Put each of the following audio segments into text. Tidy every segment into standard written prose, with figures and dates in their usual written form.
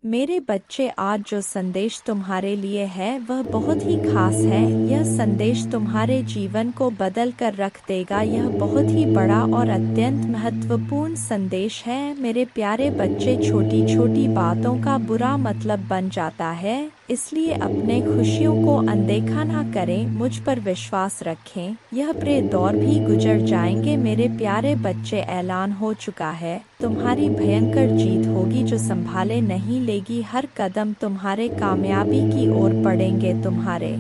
मेरे बच्चे, आज जो संदेश तुम्हारे लिए है वह बहुत ही खास है। यह संदेश तुम्हारे जीवन को बदल कर रख देगा। यह बहुत ही बड़ा और अत्यंत महत्वपूर्ण संदेश है। मेरे प्यारे बच्चे, छोटी छोटी बातों का बुरा मतलब बन जाता है, इसलिए अपने खुशियों को अनदेखा ना करें। मुझ पर विश्वास रखें, यह बुरे दौर भी गुजर जाएंगे। मेरे प्यारे बच्चे, ऐलान हो चुका है, तुम्हारी भयंकर जीत होगी जो संभाले नहीं लेगी। हर कदम तुम्हारे कामयाबी की ओर बढ़ेंगे। तुम्हारे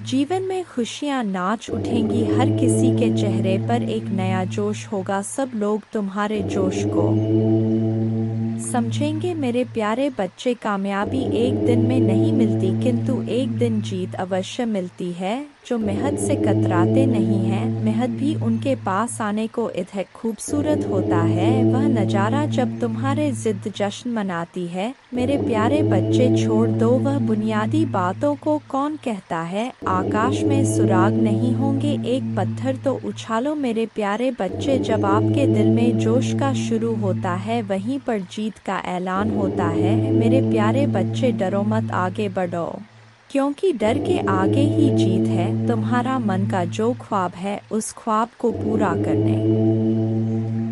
जीवन में खुशियां नाच उठेंगी। हर किसी के चेहरे पर एक नया जोश होगा। सब लोग तुम्हारे जोश को समझेंगे। मेरे प्यारे बच्चे, कामयाबी एक दिन में नहीं मिलती, किंतु एक दिन जीत अवश्य मिलती है। जो मेहनत से कतराते नहीं हैं, मेहनत भी उनके पास आने को इतना खूबसूरत होता है। वह नज़ारा जब तुम्हारे जिद जश्न मनाती है। मेरे प्यारे बच्चे, छोड़ दो वह बुनियादी बातों को। कौन कहता है आकाश में सुराग नहीं होंगे, एक पत्थर तो उछालो। मेरे प्यारे बच्चे, जब आपके दिल में जोश का शुरू होता है, वहीं पर जीत का ऐलान होता है। मेरे प्यारे बच्चे, डरो मत, आगे बढ़ो, क्योंकि डर के आगे ही जीत है। तुम्हारा मन का जो ख्वाब है, उस ख्वाब को पूरा करने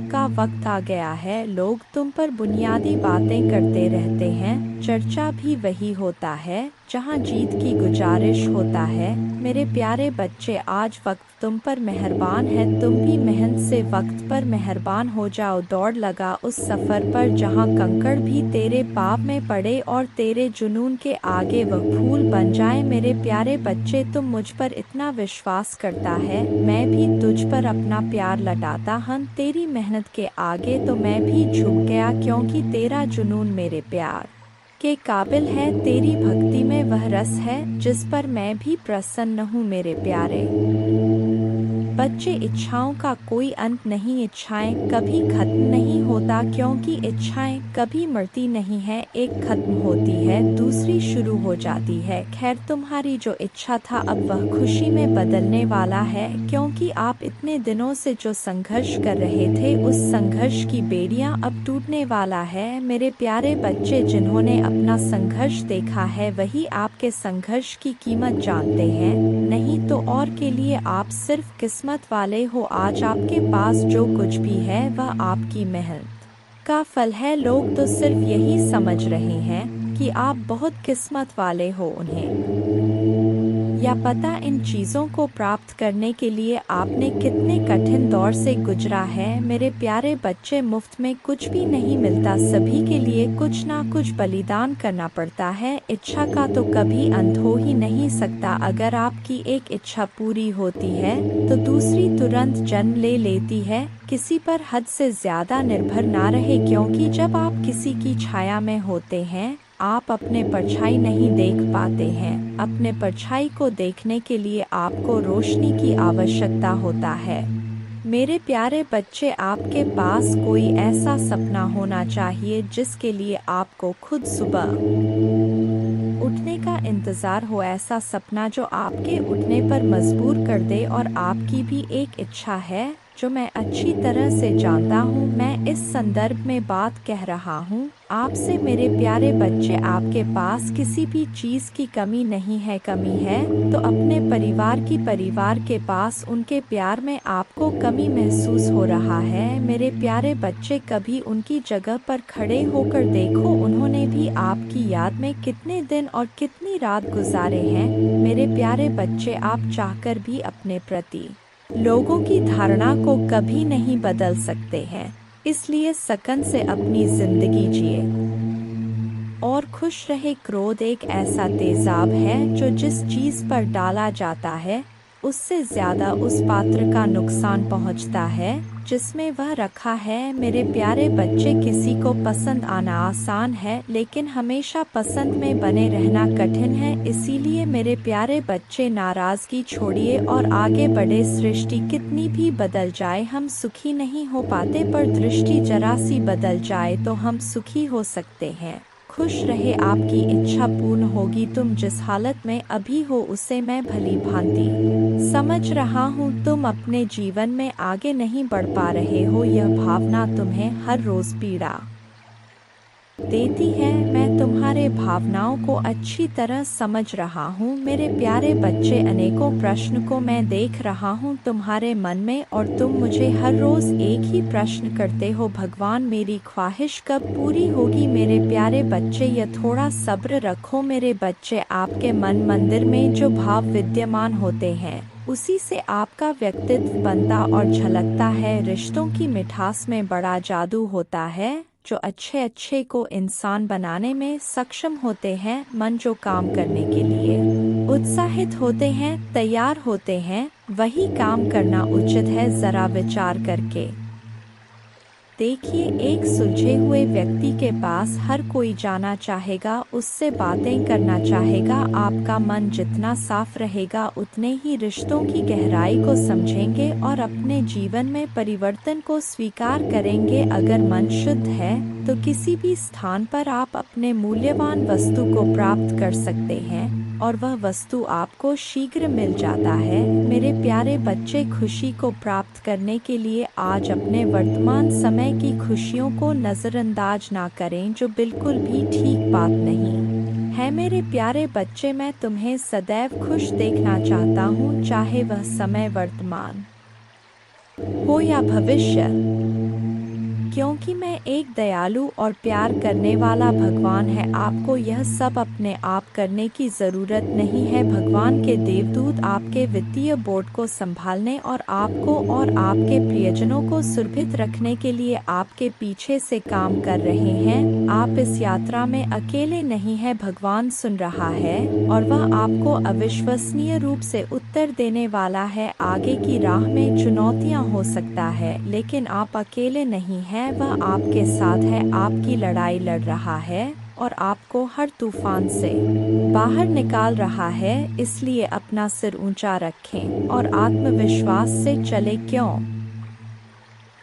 का वक्त आ गया है। लोग तुम पर बुनियादी बातें करते रहते हैं, चर्चा भी वही होता है जहां जीत की गुजारिश होता है। मेरे प्यारे बच्चे, आज वक्त तुम पर मेहरबान है। तुम भी मेहनत से वक्त पर मेहरबान हो जाओ। दौड़ लगा उस सफ़र पर जहां कंकड़ भी तेरे पाँव में पड़े और तेरे जुनून के आगे वह फूल बन जाए। मेरे प्यारे बच्चे, तुम मुझ पर इतना विश्वास करता है, मैं भी तुझ पर अपना प्यार लौटाता हूं। तेरी मेहनत के आगे तो मैं भी झुक गया, क्योंकि तेरा जुनून मेरे प्यार के काबिल है। तेरी भक्ति में वह रस है जिस पर मैं भी प्रसन्न हूँ। मेरे प्यारे बच्चे, इच्छाओं का कोई अंत नहीं। इच्छाएं कभी खत्म नहीं होता, क्योंकि इच्छाएं कभी मरती नहीं है। एक खत्म होती है, दूसरी शुरू हो जाती है। खैर, तुम्हारी जो इच्छा था अब वह खुशी में बदलने वाला है, क्योंकि आप इतने दिनों से जो संघर्ष कर रहे थे, उस संघर्ष की बेड़ियां अब टूटने वाला है। मेरे प्यारे बच्चे, जिन्होंने अपना संघर्ष देखा है, वही आपके संघर्ष की कीमत जानते हैं। नहीं तो और के लिए आप सिर्फ किस्मत वाले हो। आज आपके पास जो कुछ भी है, वह आपकी मेहनत का फल है। लोग तो सिर्फ यही समझ रहे हैं कि आप बहुत किस्मत वाले हो। उन्हें या पता इन चीज़ों को प्राप्त करने के लिए आपने कितने कठिन दौर से गुजरा है। मेरे प्यारे बच्चे, मुफ्त में कुछ भी नहीं मिलता, सभी के लिए कुछ ना कुछ बलिदान करना पड़ता है। इच्छा का तो कभी अंत हो ही नहीं सकता। अगर आपकी एक इच्छा पूरी होती है तो दूसरी तुरंत जन्म ले लेती है। किसी पर हद से ज़्यादा निर्भर ना रहे, क्योंकि जब आप किसी की छाया में होते हैं, आप अपने परछाई नहीं देख पाते हैं। अपने परछाई को देखने के लिए आपको रोशनी की आवश्यकता होता है। मेरे प्यारे बच्चे, आपके पास कोई ऐसा सपना होना चाहिए जिसके लिए आपको खुद सुबह उठने का इंतज़ार हो। ऐसा सपना जो आपके उठने पर मजबूर कर दे। और आपकी भी एक इच्छा है जो मैं अच्छी तरह से जानता हूँ। मैं इस संदर्भ में बात कह रहा हूँ आपसे। मेरे प्यारे बच्चे, आपके पास किसी भी चीज़ की कमी नहीं है। कमी है तो अपने परिवार के पास उनके प्यार में आपको कमी महसूस हो रहा है। मेरे प्यारे बच्चे, कभी उनकी जगह पर खड़े होकर देखो। उन्होंने भी आपकी याद में कितने दिन और कितनी रात गुजारे हैं। मेरे प्यारे बच्चे, आप चाहकर भी अपने प्रति लोगों की धारणा को कभी नहीं बदल सकते हैं, इसलिए सकन से अपनी जिंदगी जिए और खुश रहे। क्रोध एक ऐसा तेजाब है जो जिस चीज़ पर डाला जाता है, उससे ज़्यादा उस पात्र का नुकसान पहुंचता है जिसमें वह रखा है। मेरे प्यारे बच्चे, किसी को पसंद आना आसान है, लेकिन हमेशा पसंद में बने रहना कठिन है। इसीलिए मेरे प्यारे बच्चे, नाराज़गी छोड़िए और आगे बढ़े। सृष्टि कितनी भी बदल जाए, हम सुखी नहीं हो पाते, पर दृष्टि जरा सी बदल जाए तो हम सुखी हो सकते हैं। खुश रहे, आपकी इच्छा पूर्ण होगी। तुम जिस हालत में अभी हो उसे मैं भली भांति समझ रहा हूँ। तुम अपने जीवन में आगे नहीं बढ़ पा रहे हो, यह भावना तुम्हें हर रोज पीड़ा देती है। मैं तुम्हारे भावनाओं को अच्छी तरह समझ रहा हूँ। मेरे प्यारे बच्चे, अनेकों प्रश्न को मैं देख रहा हूँ तुम्हारे मन में, और तुम मुझे हर रोज एक ही प्रश्न करते हो, भगवान मेरी ख्वाहिश कब पूरी होगी। मेरे प्यारे बच्चे, यह थोड़ा सब्र रखो मेरे बच्चे। आपके मन मंदिर में जो भाव विद्यमान होते हैं उसी से आपका व्यक्तित्व बनता और झलकता है। रिश्तों की मिठास में बड़ा जादू होता है। जो अच्छे अच्छे को इंसान बनाने में सक्षम होते हैं, मन जो काम करने के लिए उत्साहित होते हैं, तैयार होते हैं, वही काम करना उचित है। जरा विचार करके देखिए, एक सुलझे हुए व्यक्ति के पास हर कोई जाना चाहेगा, उससे बातें करना चाहेगा। आपका मन जितना साफ रहेगा उतने ही रिश्तों की गहराई को समझेंगे और अपने जीवन में परिवर्तन को स्वीकार करेंगे। अगर मन शुद्ध है तो किसी भी स्थान पर आप अपने मूल्यवान वस्तु को प्राप्त कर सकते हैं और वह वस्तु आपको शीघ्र मिल जाता है। मेरे प्यारे बच्चे, खुशी को प्राप्त करने के लिए आज अपने वर्तमान समय की खुशियों को नज़रअंदाज ना करें, जो बिल्कुल भी ठीक बात नहीं है। मेरे प्यारे बच्चे, मैं तुम्हें सदैव खुश देखना चाहता हूँ, चाहे वह समय वर्तमान हो या भविष्य, क्योंकि मैं एक दयालु और प्यार करने वाला भगवान है। आपको यह सब अपने आप करने की ज़रूरत नहीं है। भगवान के देवदूत आपके वित्तीय बोर्ड को संभालने और आपको और आपके प्रियजनों को सुरक्षित रखने के लिए आपके पीछे से काम कर रहे हैं। आप इस यात्रा में अकेले नहीं हैं, भगवान सुन रहा है और वह आपको अविश्वसनीय रूप से उत्तर देने वाला है। आगे की राह में चुनौतियाँ हो सकता है, लेकिन आप अकेले नहीं हैं, वह आपके साथ है, आपकी लड़ाई लड़ रहा है और आपको हर तूफान से बाहर निकाल रहा है। इसलिए अपना सिर ऊंचा रखें और आत्मविश्वास से चले। क्यों?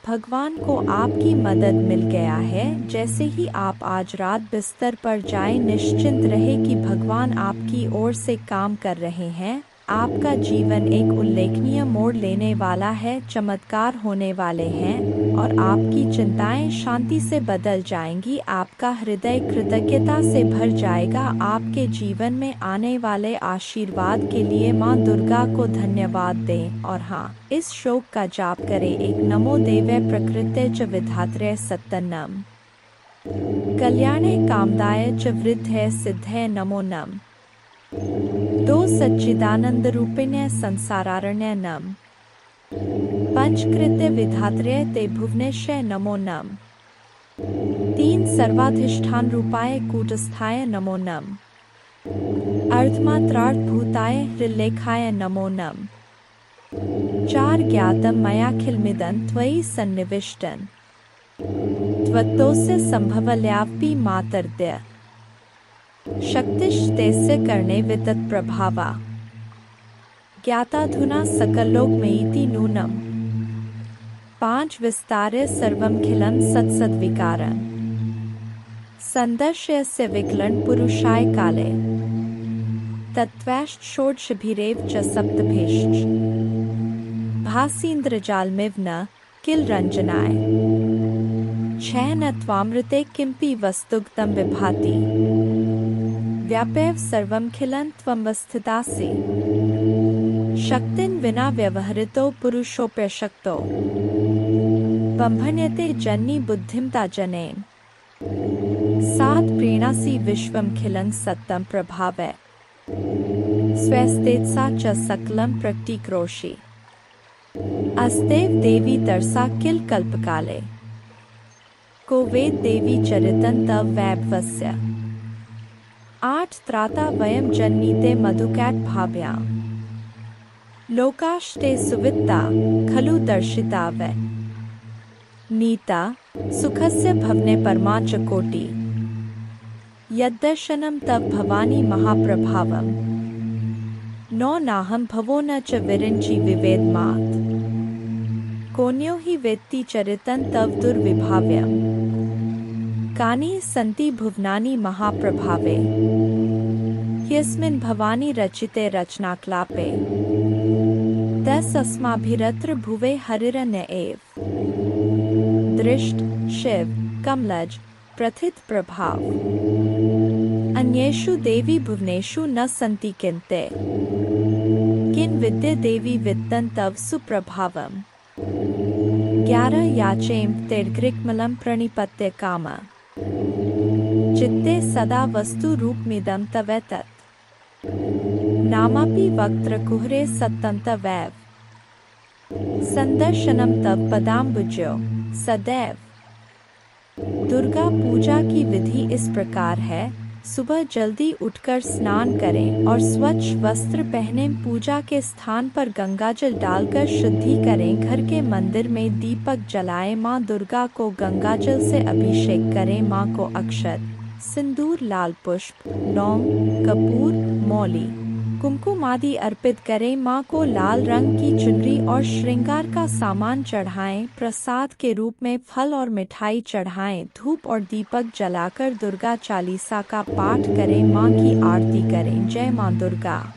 भगवान को आपकी मदद मिल गया है। जैसे ही आप आज रात बिस्तर पर जाएं, निश्चिंत रहे कि भगवान आपकी ओर से काम कर रहे हैं। आपका जीवन एक उल्लेखनीय मोड़ लेने वाला है, चमत्कार होने वाले हैं और आपकी चिंताएं शांति से बदल जाएंगी। आपका हृदय कृतज्ञता से भर जाएगा। आपके जीवन में आने वाले आशीर्वाद के लिए माँ दुर्गा को धन्यवाद दें। और हाँ, इस श्लोक का जाप करें। एक नमो देवे प्रकृते च विधात्रे सत्तनम कल्याणे कामदाय च वृद्धे सिद्धे नमो नम। दो सच्चिदानंद रूपिण्य संसारारण्य नम। पंचकृत्य विधात्रे ते भुवनेश्वर नमो नम। तीन सर्वाधिष्ठान रूपाय कूटस्थाय नमो नम। अर्धमात्रार्थ भूताय हृल्लेखाय नमो नम। चार ज्ञातम मयाखिलमिदं त्वयि सन्निविष्टन् त्वत्तोस्य संभवल्यापि मातर्द्य शक्तिश्तेस्य कर्णे वितत प्रभावा ज्ञाताधुना सकलोकमेति नूनम। पांच विस्तार्य सर्वमखिलं सत्सद्विकारं संदर्शयस्य विकलं पुरुषाय काले तत्त्वैश्च षोडशभिरेव च सप्तभेश्च भासीन्द्रजालमिव न किल रंजनाय छह न त्वामृते किंपि वस्तुगतं विभाति व्यापैव सर्वमखिलं त्वमवस्थितासि शक्तिं विना व्यवहृतो पुरुषोऽप्यशक्तो बंभन्यते जन्नी बुद्धिमता जनेन सात् प्रीणासि विश्वमखिलं सत्तं प्रभावै स्वस्तेजसा च सकलं प्रकटीकरोषि अस्तेव देवी तरसा किल कल्पकाले को वेद देवी चरितं तव वैभवस्य। आठ त्राता वयं जन्मीते मधुकैट भाव्या लोकाश्ते सुवित्ता खलु दर्शिता वै नीता सुखस्य भवने परमा च कोटि यद्दर्शनं तव भवानी महाप्रभावम् नो नाहं भवो न च विरिञ्चि विवेदमात् कोन्यो हि वेत्ति चरितं तव दुर्विभाव्यम् कानि सन्ति भुवनानि महाप्रभावे यस्मिन् भवानी रचिते रचनाक्लापे तस्माभिरत्र भुवे हरिरन्य एव दृष्ट शिव कमलज प्रथित प्रभाव अन्ये येषु देवी भुवनेषु न सन्ति किन्ते किन विद्ये देवी वित्तं तव सुप्रभावम् 11 याचेम तिर्ग्रिक्मलं प्रणिपत्य काम चित्ते सदा वस्तु रूपमिदं तवेतत् नामापि वक्त्रकुहरे सत्तं तवैव संदर्शनम तव पदाम्बुजो सदैव। दुर्गा पूजा की विधि इस प्रकार है। सुबह जल्दी उठकर स्नान करें और स्वच्छ वस्त्र पहने पूजा के स्थान पर गंगाजल डालकर शुद्धि करें। घर के मंदिर में दीपक जलाएं। माँ दुर्गा को गंगाजल से अभिषेक करें। माँ को अक्षत, सिंदूर, लाल पुष्प, लौंग, कपूर, मौली, कुमकुम आदि अर्पित करें। माँ को लाल रंग की चुनरी और श्रृंगार का सामान चढ़ाएं। प्रसाद के रूप में फल और मिठाई चढ़ाएं। धूप और दीपक जलाकर दुर्गा चालीसा का पाठ करें। माँ की आरती करें। जय माँ दुर्गा।